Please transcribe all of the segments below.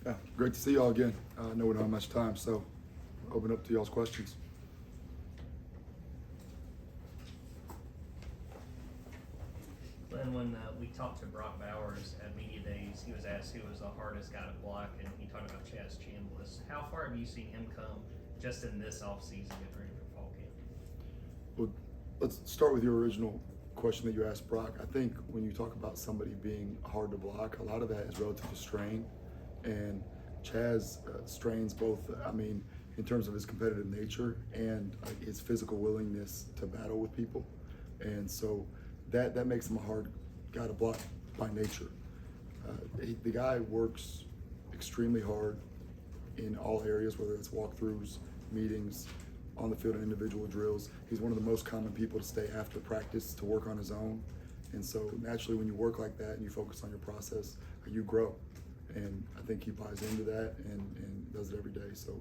Yeah, great to see y'all again. I know we don't have much time, so open up to y'all's questions. And when we talked to Brock Bowers at Media Days, he was asked who was the hardest guy to block, and he talked about Chaz Chambliss. How far have you seen him come just in this offseason getting ready for fall camp? Well, let's start with your original question that you asked Brock. I think when you talk about somebody being hard to block, a lot of that is relative to strain. And Chaz strains both, in terms of his competitive nature and his physical willingness to battle with people. And so that makes him a hard guy to block by nature. The guy works extremely hard in all areas, whether it's walkthroughs, meetings, on the field and individual drills. He's one of the most common people to stay after practice to work on his own. And so naturally when you work like that and you focus on your process, you grow. And I think he buys into that and does it every day. So,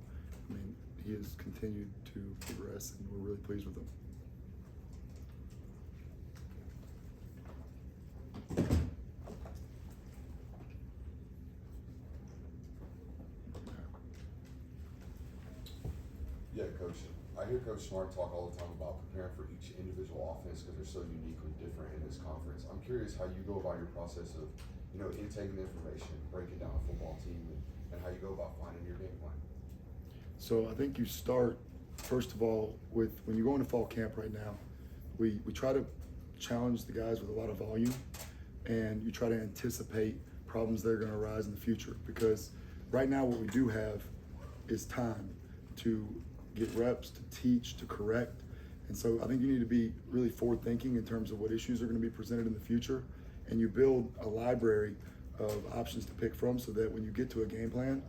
he has continued to progress and we're really pleased with him. Yeah, Coach. I hear Coach Smart talk all the time about preparing for each individual offense because they're so uniquely different in this conference. I'm curious how you go about your process of, intaking the information, breaking down a football team, and how you go about finding your game plan. So I think you start, first of all, with when you go into fall camp right now, we try to challenge the guys with a lot of volume, and you try to anticipate problems that are going to arise in the future. Because right now what we do have is time to get reps, to teach, to correct. And so I think you need to be really forward thinking in terms of what issues are going to be presented in the future. And you build a library of options to pick from so that when you get to a game plan,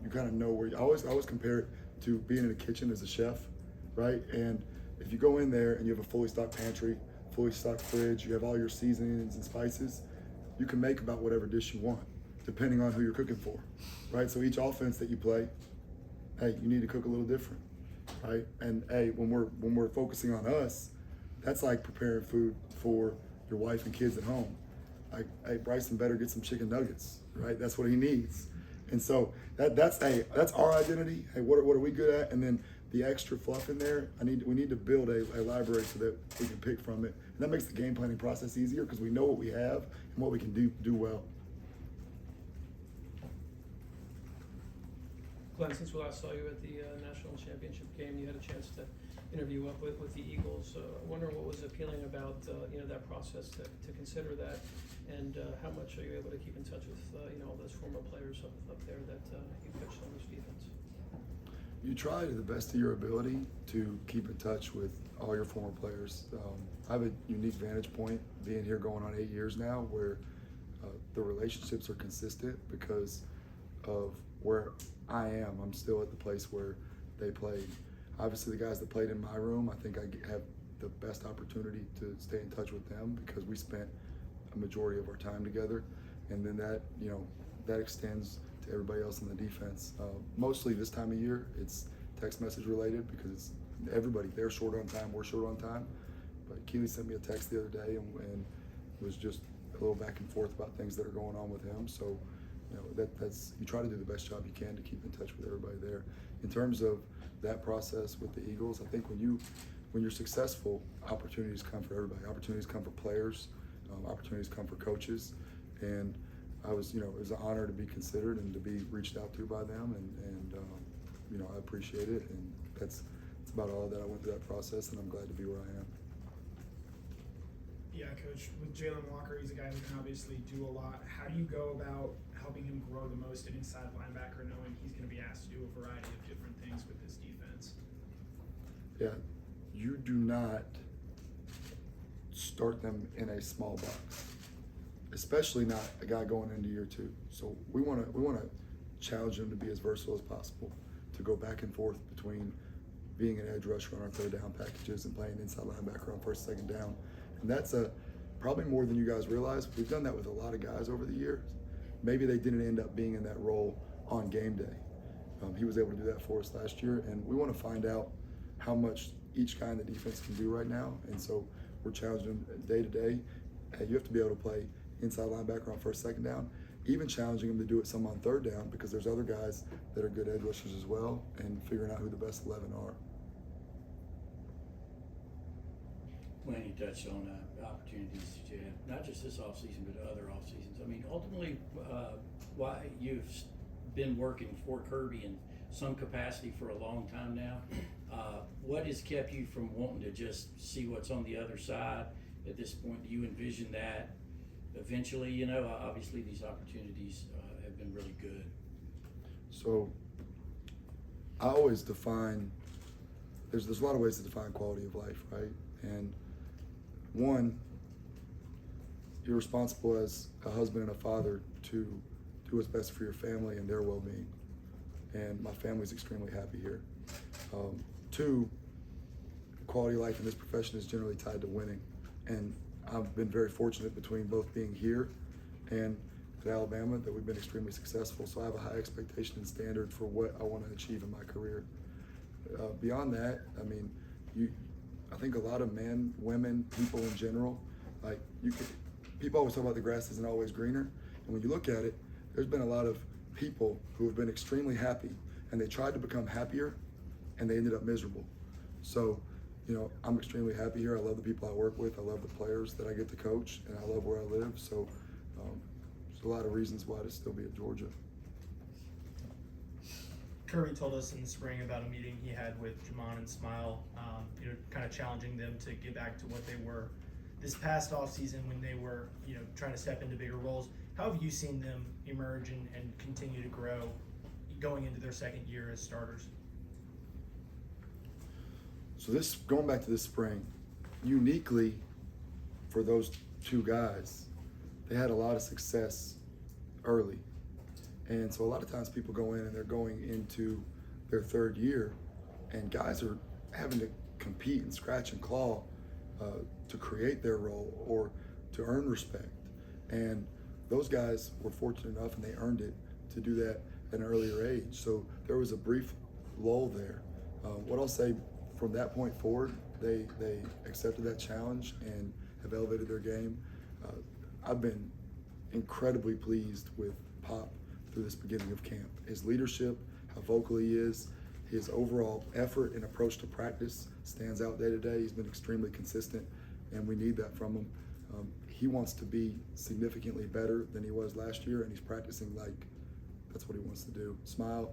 you kind of know where I always compare it to being in a kitchen as a chef, right? And if you go in there and you have a fully stocked pantry, fully stocked fridge, you have all your seasonings and spices, you can make about whatever dish you want, depending on who you're cooking for, right? So each offense that you play, hey, you need to cook a little different, right? And hey, when we're focusing on us, that's like preparing food for your wife and kids at home. Like, hey, Bryson better get some chicken nuggets, right? That's what he needs. And so that's our identity. Hey, what are we good at? And then the extra fluff in there, we need to build a library so that we can pick from it. And that makes the game planning process easier because we know what we have and what we can do well. Glenn, since we last saw you at the national championship game, you had a chance to interview up with the Eagles. I wonder what was appealing about that process to consider that, and how much are you able to keep in touch with all those former players up there that you coached on this defense? You try to the best of your ability to keep in touch with all your former players. I have a unique vantage point being here going on 8 years now where the relationships are consistent because of where I am. I'm still at the place where they played. Obviously the guys that played in my room, I think I have the best opportunity to stay in touch with them because we spent a majority of our time together. And then that extends to everybody else in the defense. Mostly this time of year, it's text message related because it's everybody, they're short on time, we're short on time. But Keely sent me a text the other day and it was just a little back and forth about things that are going on with him. So, that's you try to do the best job you can to keep in touch with everybody there. In terms of that process with the Eagles, I think when you're successful, opportunities come for everybody. Opportunities come for players, opportunities come for coaches, and it was an honor to be considered and to be reached out to by them, and I appreciate it, and that's about all that I went through that process, and I'm glad to be where I am. Yeah, Coach, with Jalen Walker, he's a guy who can obviously do a lot. How do you go about helping him grow the most at inside linebacker, knowing he's going to be asked to do a variety of different things with this defense? Yeah, you do not start them in a small box, especially not a guy going into year 2. So we want to challenge him to be as versatile as possible, to go back and forth between being an edge rusher on our third down packages and playing inside linebacker on first, second down. And that's probably more than you guys realize. We've done that with a lot of guys over the years. Maybe they didn't end up being in that role on game day. He was able to do that for us last year, and we want to find out how much each guy in the defense can do right now. And so we're challenging him day to day. You have to be able to play inside linebacker on first, second down. even challenging them to do it some on third down because there's other guys that are good edge rushers as well, and figuring out who the best 11 are. When you touched on opportunities that you have, not just this offseason, but other off seasons. I mean, ultimately, why you've been working for Kirby in some capacity for a long time now. What has kept you from wanting to just see what's on the other side at this point? Do you envision that eventually? You know, obviously these opportunities have been really good. So I always define, there's a lot of ways to define quality of life, right? And one, you're responsible as a husband and a father to do what's best for your family and their well-being. And my family's extremely happy here. Two, quality of life in this profession is generally tied to winning. And I've been very fortunate between both being here and at Alabama that we've been extremely successful. So I have a high expectation and standard for what I want to achieve in my career. Beyond that, I mean, I think a lot of men, women, people in general, people always talk about the grass isn't always greener. And when you look at it, there's been a lot of people who have been extremely happy and they tried to become happier and they ended up miserable. So, you know, I'm extremely happy here. I love the people I work with. I love the players that I get to coach, and I love where I live. So there's a lot of reasons why to still be at Georgia. Kirby told us in the spring about a meeting he had with Schumann and Smile, kind of challenging them to get back to what they were this past offseason when they were, trying to step into bigger roles. How have you seen them emerge and continue to grow going into their second year as starters? So going back to this spring, uniquely for those two guys, they had a lot of success early. And so a lot of times people go in and they're going into their third year and guys are having to compete and scratch and claw to create their role or to earn respect. And those guys were fortunate enough and they earned it to do that at an earlier age. So there was a brief lull there. What I'll say from that point forward, they accepted that challenge and have elevated their game. I've been incredibly pleased with Pop through this beginning of camp. His leadership, how vocal he is, his overall effort and approach to practice stands out day to day. He's been extremely consistent, and we need that from him. He wants to be significantly better than he was last year, and he's practicing like that's what he wants to do. Smile,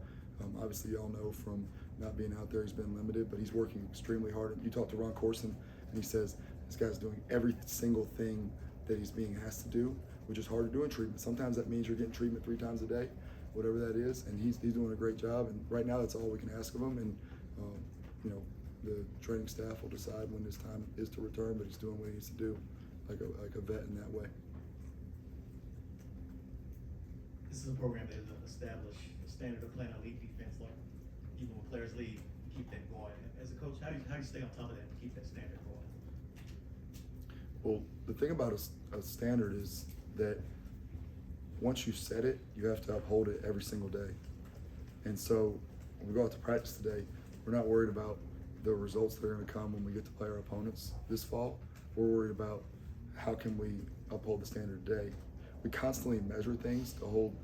obviously you all know from not being out there, he's been limited, but he's working extremely hard. You talk to Ron Corson, and he says this guy's doing every single thing that he's being asked to do, which is hard to do in treatment. Sometimes that means you're getting treatment 3 times a day, whatever that is, and he's doing a great job. And right now, that's all we can ask of him. And the training staff will decide when his time is to return, but he's doing what he needs to do, like a vet in that way. This is a program that has established a standard of playing elite defense, like even when players leave, keep that going. As a coach, how do you stay on top of that and keep that standard going? Well, the thing about a standard is that once you set it, you have to uphold it every single day. And so when we go out to practice today, we're not worried about the results that are going to come when we get to play our opponents this fall. We're worried about how can we uphold the standard today. We constantly measure things to hold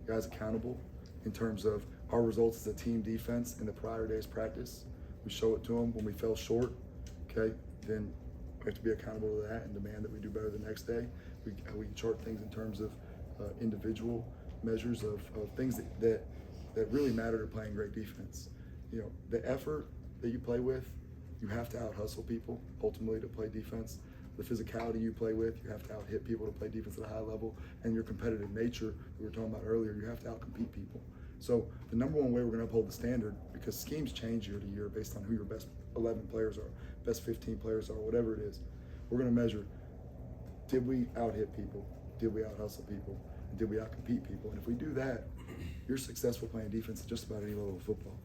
guys accountable in terms of our results as a team defense in the prior day's practice. We show it to them. When we fell short, okay, then we have to be accountable to that and demand that we do better the next day. We chart things in terms of individual measures of things that really matter to playing great defense. The effort that you play with, you have to out-hustle people ultimately to play defense. The physicality you play with, you have to out-hit people to play defense at a high level. And your competitive nature that we were talking about earlier, you have to out-compete people. So the number one way we're going to uphold the standard, because schemes change year to year based on who your best 11 players are, best 15 players are, whatever it is, we're going to measure, did we out-hit people? Did we out-hustle people? And did we out-compete people? And if we do that, you're successful playing defense at just about any level of football.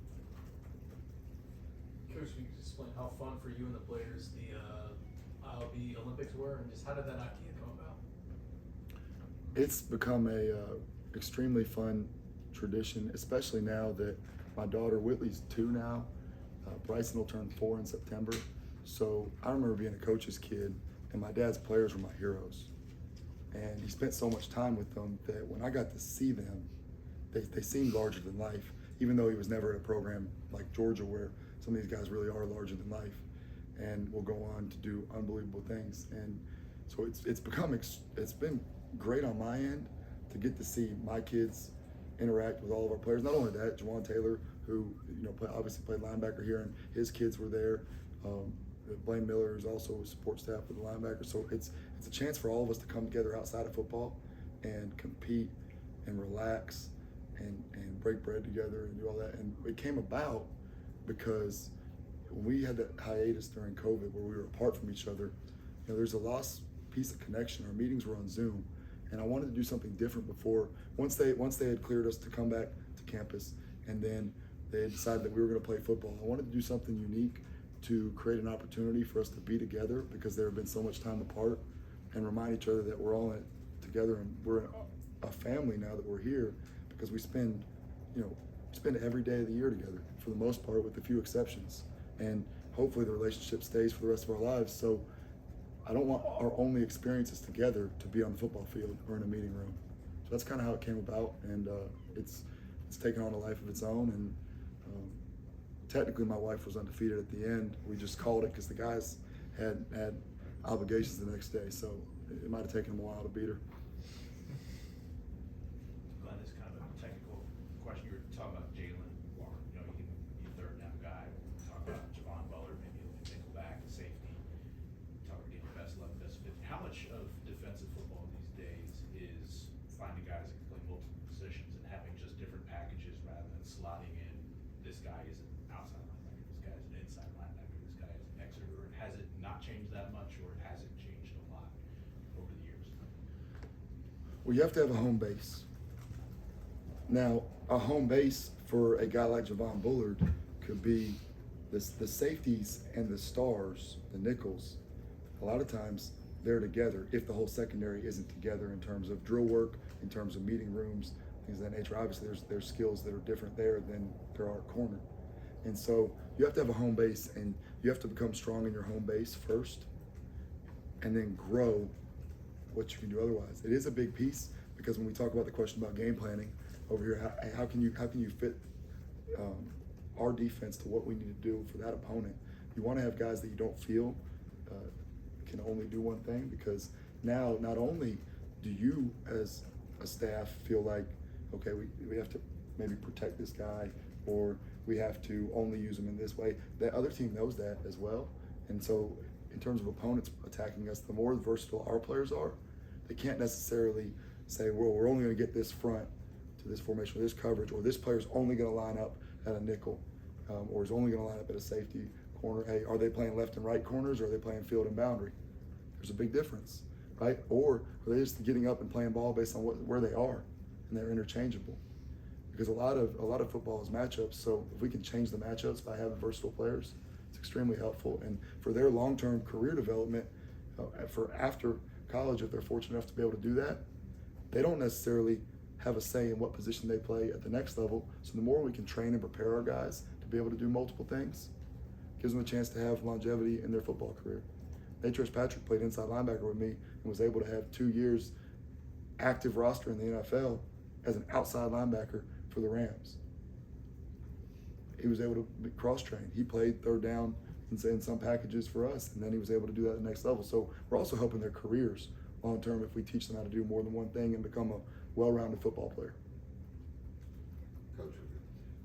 Coach, can you explain how fun for you and the players the ILB Olympics were, and just how did that idea come about? It's become a extremely fun tradition, especially now that my daughter Whitley's 2 now. Bryson will turn 4 in September. So I remember being a coach's kid, and my dad's players were my heroes. And he spent so much time with them that when I got to see them, they seemed larger than life, even though he was never at a program like Georgia where some of these guys really are larger than life and will go on to do unbelievable things. And so it's been great on my end to get to see my kids interact with all of our players. Not only that, Jawan Taylor, who obviously played linebacker here, and his kids were there. Blaine Miller is also a support staff with the linebacker. So it's a chance for all of us to come together outside of football and compete and relax and break bread together and do all that. And it came about because when we had that hiatus during COVID where we were apart from each other, there's a lost piece of connection. Our meetings were on Zoom, and I wanted to do something different once they had cleared us to come back to campus, and then they had decided that we were going to play football. I wanted to do something unique to create an opportunity for us to be together because there had been so much time apart, and remind each other that we're all in it together and we're a family now that we're here, because we spend every day of the year together for the most part, with a few exceptions. And hopefully the relationship stays for the rest of our lives. So I don't want our only experiences together to be on the football field or in a meeting room. So that's kind of how it came about, and it's taken on a life of its own. And technically my wife was undefeated at the end. We just called it because the guys had obligations the next day, so it might have taken them a while to beat her. Glenn, this is kind of a technical question. You were talking about Jalen Walker. He can be a third down guy. Talk about Javon Bullard, maybe a nickel back, safety. Talk about getting the best 11, best 50. How much of defensive football these days is finding guys that can play multiple positions and having just different packages rather than slotting in, this guy is an outside linebacker, this guy is an inside linebacker, this guy is an exeter? Or has it not changed that much, or has it changed a lot over the years? Well, you have to have a home base. Now, a home base for a guy like Javon Bullard could be the safeties and the stars, the nickels. A lot of times they're together if the whole secondary isn't together in terms of drill work, in terms of meeting rooms, things of that nature. Obviously, there's skills that are different there than there are at corner. And so you have to have a home base, and you have to become strong in your home base first and then grow what you can do otherwise. It is a big piece, because when we talk about the question about game planning over here, how can you fit our defense to what we need to do for that opponent? You want to have guys that you don't feel can only do one thing, because now not only do you as a staff feel like, okay, we have to maybe protect this guy, or we have to only use him in this way. The other team knows that as well. And so in terms of opponents attacking us, the more versatile our players are, they can't necessarily say, well, we're only going to get this front to this formation or this coverage, or this player's only going to line up at a nickel, or is only going to line up at a safety corner. Hey, are they playing left and right corners, or are they playing field and boundary? There's a big difference, right? Or are they just getting up and playing ball based on where they are, and they're interchangeable? Because a lot of football is matchups. So if we can change the matchups by having versatile players, it's extremely helpful. And for their long-term career development, for after college, if they're fortunate enough to be able to do that, they don't necessarily have a say in what position they play at the next level. So the more we can train and prepare our guys to be able to do multiple things, gives them a chance to have longevity in their football career. Natrez Patrick played inside linebacker with me and was able to have 2 years active roster in the NFL as an outside linebacker for the Rams. He was able to be cross-trained. He played third down in some packages for us, and then he was able to do that at the next level. So we're also helping their careers long-term if we teach them how to do more than one thing and become a well-rounded football player. Coach,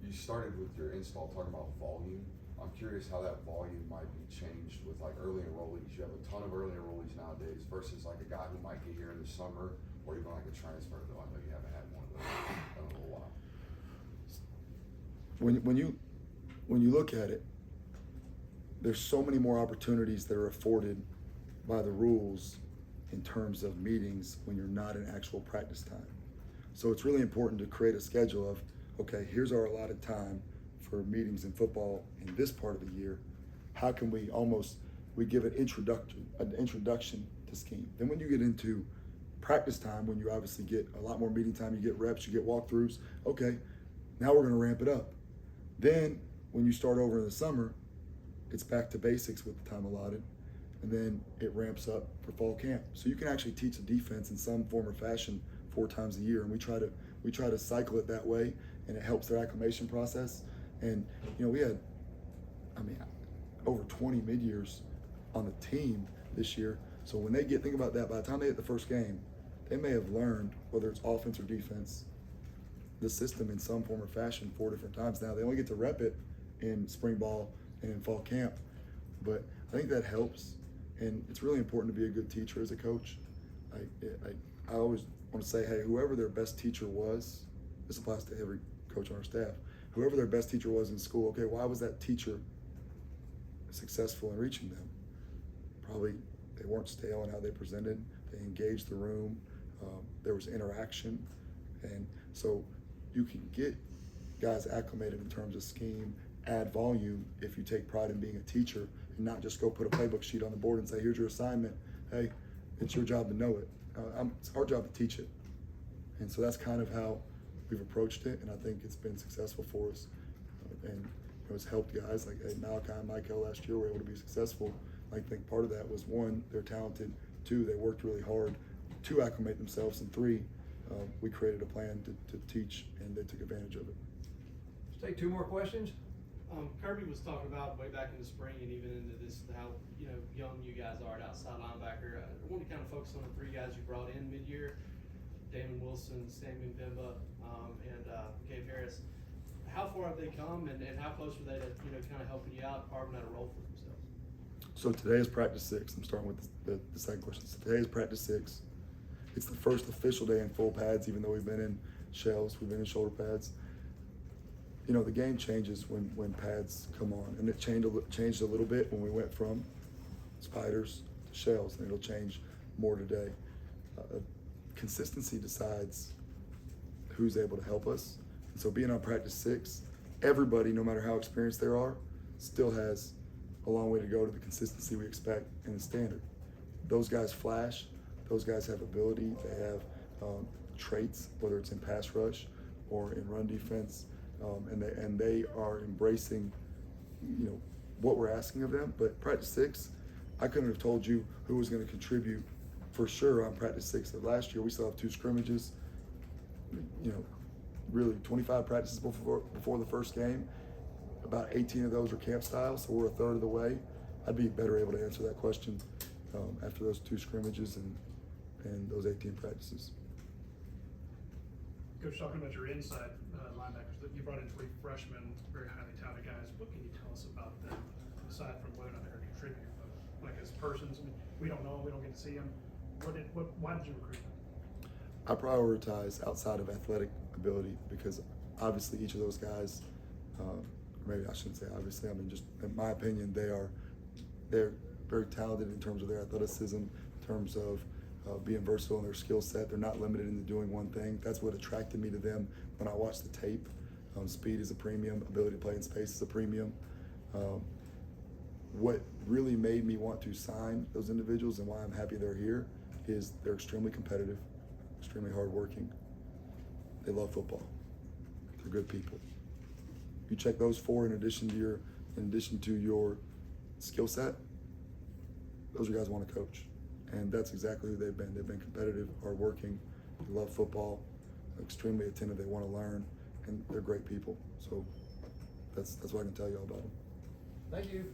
you started with your install talking about volume. I'm curious how that volume might be changed with like early enrollees. You have a ton of early enrollees nowadays versus like a guy who might get here in the summer, or even like a transfer, though I know you haven't had one of those in a little while. When you look at it, there's so many more opportunities that are afforded by the rules in terms of meetings when you're not in actual practice time. So it's really important to create a schedule of, okay, here's our allotted time for meetings in football in this part of the year. How can we give an introduction to scheme. Then when you get into practice time, when you obviously get a lot more meeting time, you get reps, you get walkthroughs, okay, now we're gonna ramp it up. Then when you start over in the summer, it's back to basics with the time allotted. and then it ramps up for fall camp. So you can actually teach the defense in some form or fashion 4 times a year, and we try to cycle it that way, and it helps their acclimation process. And we had, over 20 mid-years on the team this year. So when they think about that, by the time they hit the first game, they may have learned, whether it's offense or defense, the system in some form or fashion 4 different times. Now they only get to rep it in spring ball and in fall camp, but I think that helps, and it's really important to be a good teacher as a coach. I always want to say, hey, whoever their best teacher was, this applies to every coach on our staff, whoever their best teacher was in school, okay, why was that teacher successful in reaching them? Probably they weren't stale in how they presented, they engaged the room, there was interaction, and so you can get guys acclimated in terms of scheme, add volume if you take pride in being a teacher and not just go put a playbook sheet on the board and say, here's your assignment, hey, it's your job to know it. It's our job to teach it. And so that's kind of how we've approached it, and I think it's been successful for us. And it's helped guys like Malachi and Michael last year were able to be successful. I think part of that was 1, they're talented, 2, they worked really hard to acclimate themselves, and 3, we created a plan to teach, and they took advantage of it. Let's take 2 more questions. Kirby was talking about way back in the spring and even into this, how young you guys are at outside linebacker. I want to kind of focus on the 3 guys you brought in mid-year: Damon Wilson, Sammy Bimba, and Gabe Harris. How far have they come, and how close were they to kind of helping you out, carving out a role for themselves? So today is practice 6. I'm starting with the second question. So today is practice 6. It's the first official day in full pads, even though we've been in shells, we've been in shoulder pads. The game changes when pads come on, and it changed a little bit when we went from spiders to shells, and it'll change more today. Consistency decides who's able to help us. And so being on practice 6, everybody, no matter how experienced they are, still has a long way to go to the consistency we expect in the standard. Those guys flash, those guys have ability, they have traits, whether it's in pass rush or in run defense, and they are embracing what we're asking of them. But practice 6, I couldn't have told you who was going to contribute for sure on practice 6 of last year. We still have 2 scrimmages, really 25 practices before the first game. About 18 of those are camp style, so we're a third of the way. I'd be better able to answer that question after those 2 scrimmages and those 18 practices. Coach, talking about your inside linebackers, that you brought in 3 freshmen, very highly touted guys. What can you tell us about them, aside from whether or not they're going to contribute, like as persons? We don't know them, we don't get to see them. Why did you recruit them? I prioritize outside of athletic ability because obviously each of those guys, maybe I shouldn't say obviously, just in my opinion, they're very talented in terms of their athleticism, in terms of being versatile in their skill set. They're not limited into doing one thing. That's what attracted me to them when I watched the tape. Speed is a premium, ability to play in space is a premium. What really made me want to sign those individuals and why I'm happy they're here is they're extremely competitive, extremely hardworking. They love football. They're good people. You check those 4 in addition to your skill set, those are guys who want to coach. And that's exactly who they've been. They've been competitive, hardworking, they love football, extremely attentive, they want to learn, and they're great people. So that's what I can tell you all about them. Thank you.